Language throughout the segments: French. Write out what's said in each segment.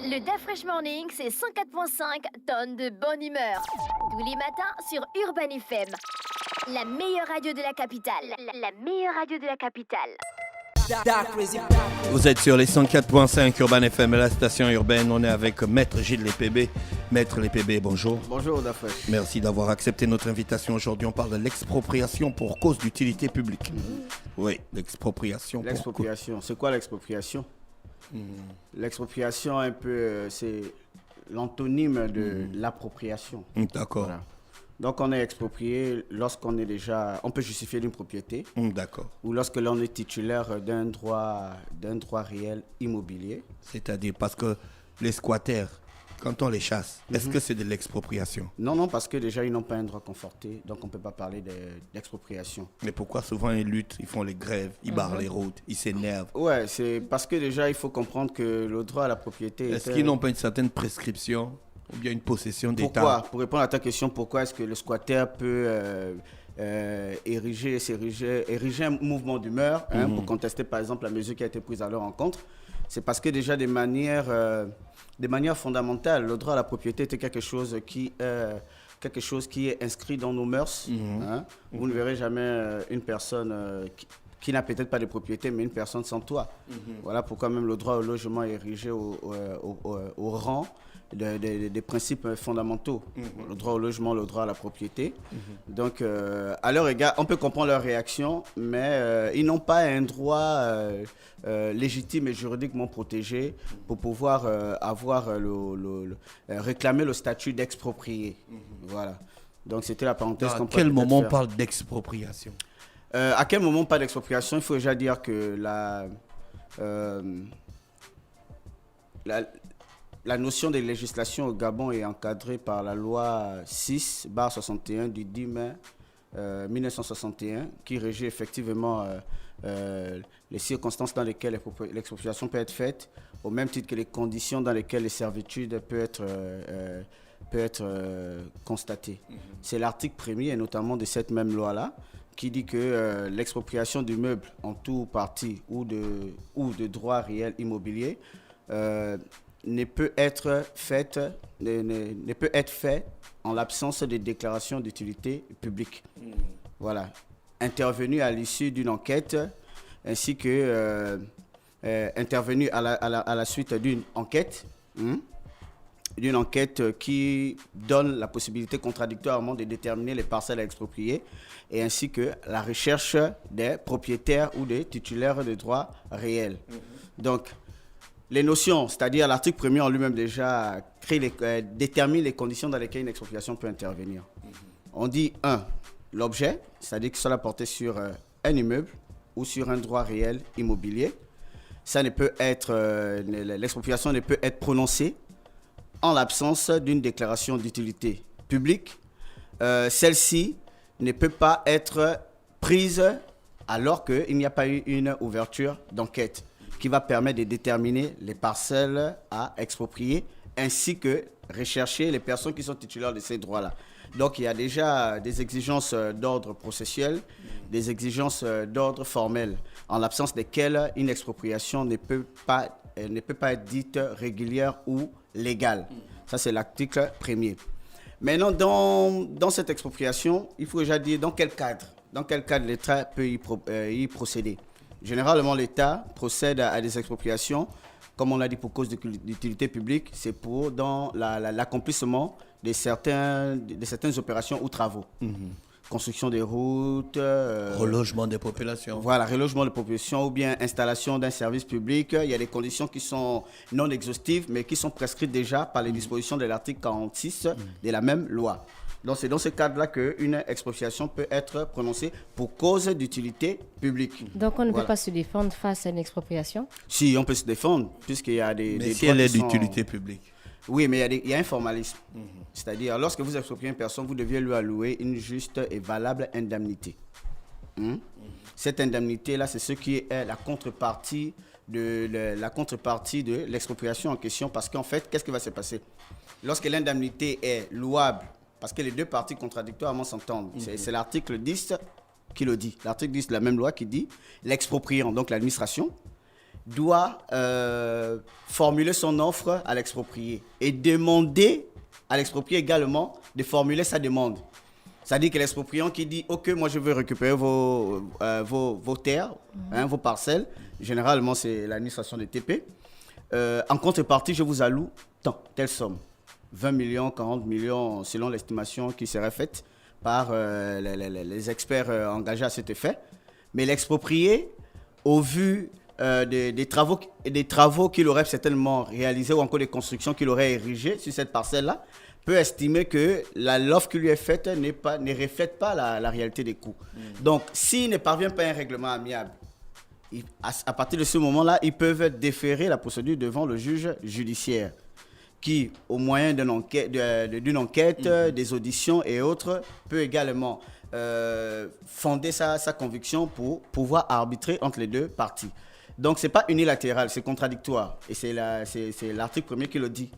Le Da Fresh Morning, c'est 104.5 tonnes de bonne humeur. Tous les matins sur Urban FM. La meilleure radio de la capitale. La meilleure radio de la capitale. Vous êtes sur les 104.5 Urban FM, la station urbaine. On est avec Maître Gilles Lépébé. Maître Lépébé, bonjour. Bonjour, Da Fresh. Merci d'avoir accepté notre invitation. Aujourd'hui, on parle de l'expropriation pour cause d'utilité publique. Oui, l'expropriation. L'expropriation, c'est quoi l'expropriation? L'expropriation, un peu, c'est l'antonyme de l'appropriation. D'accord. Voilà. Donc, on est exproprié lorsqu'on est déjà, on peut justifier d'une propriété. D'accord. Ou lorsque l'on est titulaire d'un droit réel immobilier. C'est-à-dire parce que les squatters, quand on les chasse, est-ce que c'est de l'expropriation? Non, parce que déjà, ils n'ont pas un droit conforté. Donc, on ne peut pas parler d'expropriation. Mais pourquoi souvent ils luttent, ils font les grèves, ils barrent les routes, ils s'énervent? Ouais, c'est parce que déjà, il faut comprendre que le droit à la propriété Est-ce qu'ils n'ont pas une certaine prescription ou bien une possession d'État? Pourquoi? Pour répondre à ta question, pourquoi est-ce que le squatter peut ériger un mouvement d'humeur pour contester par exemple la mesure qui a été prise à leur encontre? C'est parce que déjà de manière fondamentale, le droit à la propriété était quelque chose qui est inscrit dans nos mœurs. Vous ne verrez jamais une personne qui n'a peut-être pas de propriété, mais une personne sans toit. Voilà pourquoi même le droit au logement est érigé au rang des principes fondamentaux. Le droit au logement, le droit à la propriété. Donc, à leur égard, on peut comprendre leur réaction, mais ils n'ont pas un droit légitime et juridiquement protégé pour pouvoir réclamer le statut d'exproprié. Voilà. Donc, c'était la parenthèse. À quel moment on parle d'expropriation? À quel moment on parle d'expropriation? Il faut déjà dire que la notion de législation au Gabon est encadrée par la loi 6/61 du 10 mai 1961 qui régit effectivement les circonstances dans lesquelles l'expropriation peut être faite, au même titre que les conditions dans lesquelles les servitudes peuvent être constatées. C'est l'article 1er et notamment de cette même loi-là qui dit que l'expropriation du meuble en tout partie ou de droit réel immobilier ne peut être fait en l'absence de déclaration d'utilité publique. Voilà. Intervenu à l'issue d'une enquête, ainsi que intervenu à la suite d'une enquête, qui donne la possibilité contradictoirement de déterminer les parcelles à exproprier, et ainsi que la recherche des propriétaires ou des titulaires de droits réels. Donc, les notions, c'est-à-dire l'article 1er en lui-même déjà détermine les conditions dans lesquelles une expropriation peut intervenir. On dit 1. L'objet, c'est-à-dire que cela porté sur un immeuble ou sur un droit réel immobilier. Ça ne peut être, l'expropriation ne peut être prononcée en l'absence d'une déclaration d'utilité publique. Celle-ci ne peut pas être prise alors qu'il n'y a pas eu une ouverture d'enquête qui va permettre de déterminer les parcelles à exproprier ainsi que rechercher les personnes qui sont titulaires de ces droits-là. Donc, il y a déjà des exigences d'ordre processuel, des exigences d'ordre formel, en l'absence desquelles une expropriation ne peut pas être dite régulière ou légale. Ça, c'est l'article 1er. Maintenant, dans cette expropriation, il faut déjà dire dans quel cadre l'État peut y procéder. Généralement, l'État procède à des expropriations, comme on l'a dit, pour cause d'utilité publique, c'est pour dans l'accomplissement de certaines opérations ou travaux. Construction des routes. Relogement des populations. Voilà, relogement des populations ou bien installation d'un service public. Il y a des conditions qui sont non exhaustives, mais qui sont prescrites déjà par les dispositions de l'article 46 de la même loi. Donc, c'est dans ce cadre-là qu'une expropriation peut être prononcée pour cause d'utilité publique. Donc, on ne peut pas se défendre face à une expropriation? Si, on peut se défendre, puisqu'il y a des mais si elle est d'utilité publique? Oui, mais il y a un formalisme. C'est-à-dire, lorsque vous expropriez une personne, vous deviez lui allouer une juste et valable indemnité. Cette indemnité-là, c'est ce qui est la contrepartie de l'expropriation en question. Parce qu'en fait, qu'est-ce qui va se passer? Lorsque l'indemnité est louable, parce que les deux parties contradictoirement s'entendent. C'est l'article 10 qui le dit. L'article 10 de la même loi qui dit l'expropriant, donc l'administration, doit formuler son offre à l'exproprié et demander à l'exproprié également de formuler sa demande. C'est-à-dire que l'expropriant qui dit « Ok, moi je veux récupérer vos terres, vos parcelles », généralement c'est l'administration des TP, en contrepartie je vous alloue telle somme, 20 millions, 40 millions selon l'estimation qui serait faite par les experts engagés à cet effet. Mais l'exproprié, au vu des travaux qu'il aurait certainement réalisés ou encore des constructions qu'il aurait érigées sur cette parcelle-là, peut estimer que l'offre qui lui est faite ne reflète pas la réalité des coûts. Donc, s'il ne parvient pas à un règlement amiable, à partir de ce moment-là, ils peuvent déférer la procédure devant le juge judiciaire qui, au moyen d'une enquête, des auditions et autres, peut également fonder sa conviction pour pouvoir arbitrer entre les deux parties. Donc, ce n'est pas unilatéral, c'est contradictoire. Et c'est l'article 1er qui le dit.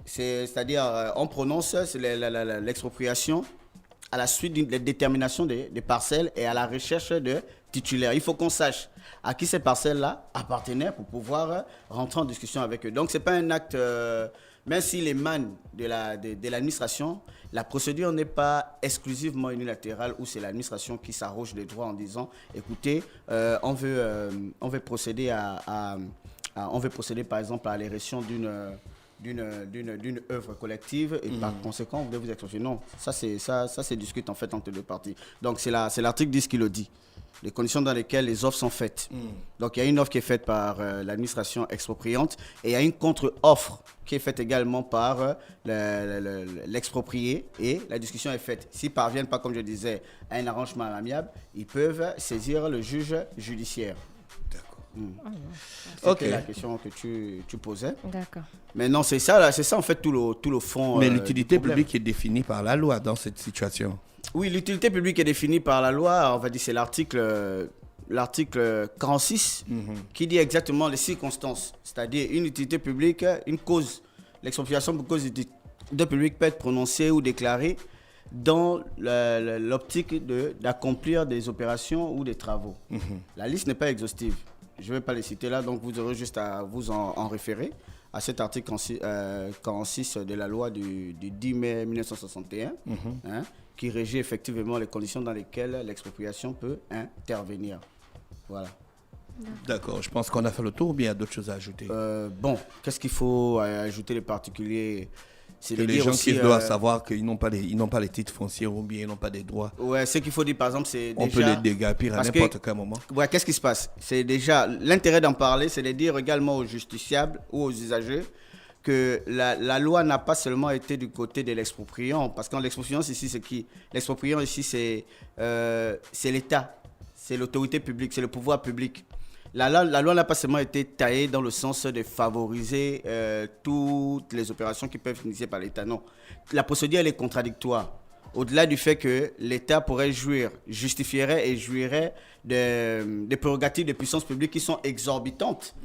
C'est-à-dire, on prononce l'expropriation à la suite d'une détermination des parcelles et à la recherche de titulaires. Il faut qu'on sache à qui ces parcelles-là appartenaient pour pouvoir rentrer en discussion avec eux. Donc, ce n'est pas un acte, même s'il émane de l'administration, la procédure n'est pas exclusivement unilatérale où c'est l'administration qui s'arroge des droits en disant « Écoutez, on veut procéder par exemple à l'érection d'une œuvre collective et par conséquent, vous devez vous exproprier. Non, ça c'est discute en fait entre deux parties. Donc c'est l'article 10 qui le dit. Les conditions dans lesquelles les offres sont faites. Donc il y a une offre qui est faite par l'administration expropriante et il y a une contre-offre qui est faite également par l'exproprié et la discussion est faite. S'ils ne parviennent pas, comme je disais, à un arrangement amiable, ils peuvent saisir le juge judiciaire. C'était la question que tu posais. D'accord. Mais non, c'est ça en fait tout le fond. Mais l'utilité publique est définie par la loi dans cette situation. Oui, l'utilité publique est définie par la loi. On va dire c'est l'article 46 qui dit exactement les circonstances. C'est-à-dire une utilité publique, une cause. L'expropriation pour cause d'utilité publique peut être prononcée ou déclarée dans l'optique d'accomplir des opérations ou des travaux. La liste n'est pas exhaustive. Je ne vais pas les citer là, donc vous aurez juste à vous en référer à cet article 46 de la loi du 10 mai 1961, qui régit effectivement les conditions dans lesquelles l'expropriation peut intervenir. Voilà. D'accord, je pense qu'on a fait le tour ou bien il y a d'autres choses à ajouter? Bon, qu'est-ce qu'il faut ajouter les particuliers? C'est que les gens qui doivent savoir qu'ils n'ont pas les titres fonciers ou bien ils n'ont pas des droits. Ouais, ce qu'il faut dire par exemple, c'est déjà... On peut les déguerpir à n'importe quel moment. Ouais, qu'est-ce qui se passe? C'est déjà... L'intérêt d'en parler, c'est de dire également aux justiciables ou aux usagers que la loi n'a pas seulement été du côté de l'expropriant. Parce que l'expropriant ici, c'est qui? L'expropriant ici, c'est l'État, c'est l'autorité publique, c'est le pouvoir public. La loi n'a pas seulement été taillée dans le sens de favoriser toutes les opérations qui peuvent être initiées par l'État. Non. La procédure, elle est contradictoire. Au-delà du fait que l'État pourrait justifierait et jouirait des prérogatives de puissance publique qui sont exorbitantes,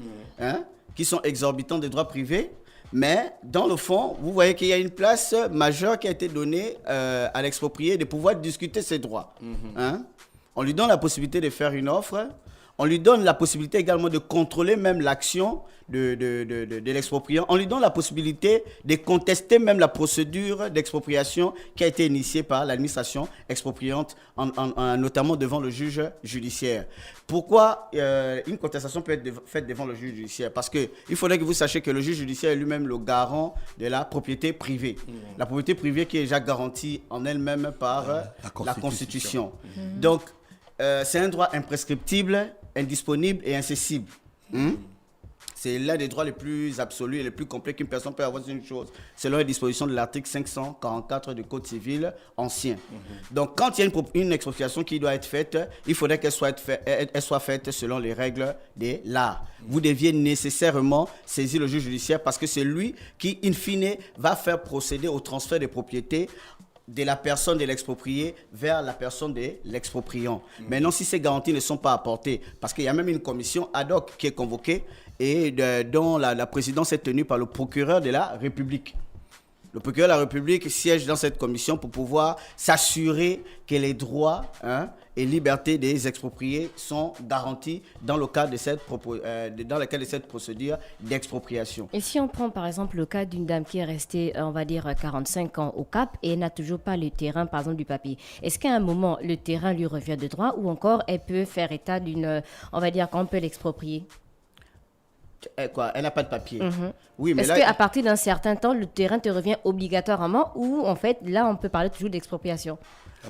qui sont exorbitantes des droits privés. Mais dans le fond, vous voyez qu'il y a une place majeure qui a été donnée à l'exproprié de pouvoir discuter ses droits. On lui donne la possibilité de faire une offre. On lui donne la possibilité également de contrôler même l'action de l'expropriant. On lui donne la possibilité de contester même la procédure d'expropriation qui a été initiée par l'administration expropriante, notamment devant le juge judiciaire. Pourquoi une contestation peut être faite devant le juge judiciaire? Parce qu'il faudrait que vous sachiez que le juge judiciaire est lui-même le garant de la propriété privée. La propriété privée qui est déjà garantie en elle-même par la Constitution. Donc, c'est un droit imprescriptible, indisponible et incessible. C'est l'un des droits les plus absolus et les plus complets qu'une personne peut avoir sur une chose, selon les dispositions de l'article 544 du Code civil ancien. Donc, quand il y a une expropriation qui doit être faite, il faudrait qu'elle soit faite selon les règles de l'art. Vous deviez nécessairement saisir le juge judiciaire parce que c'est lui qui, in fine, va faire procéder au transfert des propriétés de la personne de l'exproprié vers la personne de l'expropriant. Maintenant, si ces garanties ne sont pas apportées, parce qu'il y a même une commission ad hoc qui est convoquée et dont la présidence est tenue par le procureur de la République. Le procureur de la République siège dans cette commission pour pouvoir s'assurer que les droits et libertés des expropriés sont garantis dans le cadre de cette procédure d'expropriation. Et si on prend par exemple le cas d'une dame qui est restée, on va dire, 45 ans au Cap et n'a toujours pas le terrain, par exemple, du papier, est-ce qu'à un moment, le terrain lui revient de droit ou encore elle peut faire état d'une, on va dire qu'on peut l'exproprier? Elle n'a pas de papier. Oui, mais est-ce qu'à partir d'un certain temps, le terrain te revient obligatoirement ou en fait, là, on peut parler toujours d'expropriation?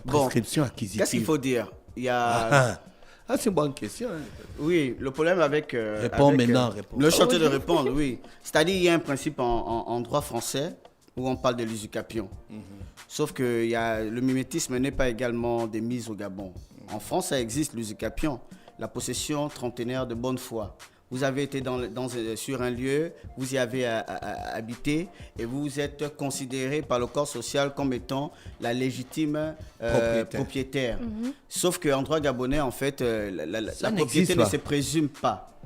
Prescription acquisitive. Qu'est-ce qu'il faut dire? Il y a... c'est une bonne question. Oui, le problème avec... réponds maintenant, réponds. Le chantier de répondre, oui. C'est-à-dire, il y a un principe en droit français où on parle de l'usucapion. Sauf que le mimétisme n'est pas également des mises au Gabon. En France, ça existe l'usucapion, la possession trentenaire de bonne foi. Vous avez été sur un lieu, vous y avez habité et vous êtes considéré par le corps social comme étant la légitime propriétaire. Sauf qu'en droit gabonais, en fait, la propriété ne se présume pas.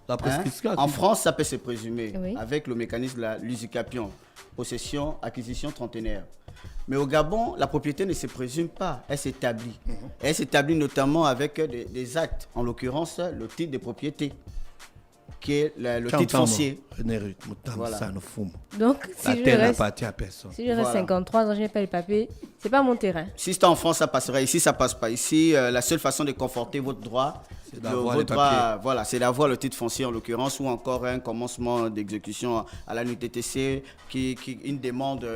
La prescription En France, ça peut se présumer Oui. avec le mécanisme de l'usucapion, possession, acquisition trentenaire. Mais au Gabon, la propriété ne se présume pas, elle s'établit. Elle s'établit notamment avec des actes, en l'occurrence le titre de propriété, qui est le titre foncier. Voilà. Donc, La terre n'appartient à personne. Si je reste 53 ans, je n'ai pas les papiers, c'est pas mon terrain. Si c'était en France, ça passerait. Ici, ça passe pas. Ici, la seule façon de conforter votre droit, c'est d'avoir les papiers. Voilà, c'est d'avoir le titre foncier en l'occurrence, ou encore un commencement d'exécution à la NUTTC, une demande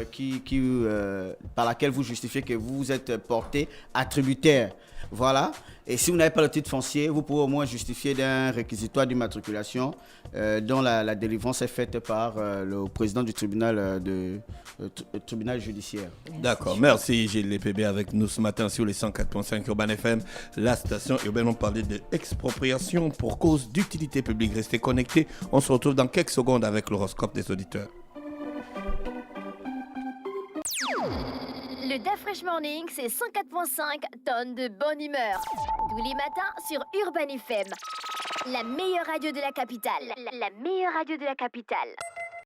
par laquelle vous justifiez que vous êtes porté attributaire. Voilà. Et si vous n'avez pas le titre foncier, vous pouvez au moins justifier d'un réquisitoire d'immatriculation dont la délivrance est faite par le président du tribunal, tribunal judiciaire. D'accord. Merci Gilles Lépébé avec nous ce matin sur les 104.5 Urban FM. La station urbaine, on parlait d'expropriation pour cause d'utilité publique. Restez connectés. On se retrouve dans quelques secondes avec l'horoscope des auditeurs. Le DAF Fresh Morning, c'est 104.5 tonnes de bonne humeur. Tous les matins sur Urban FM. La meilleure radio de la capitale. La meilleure radio de la capitale.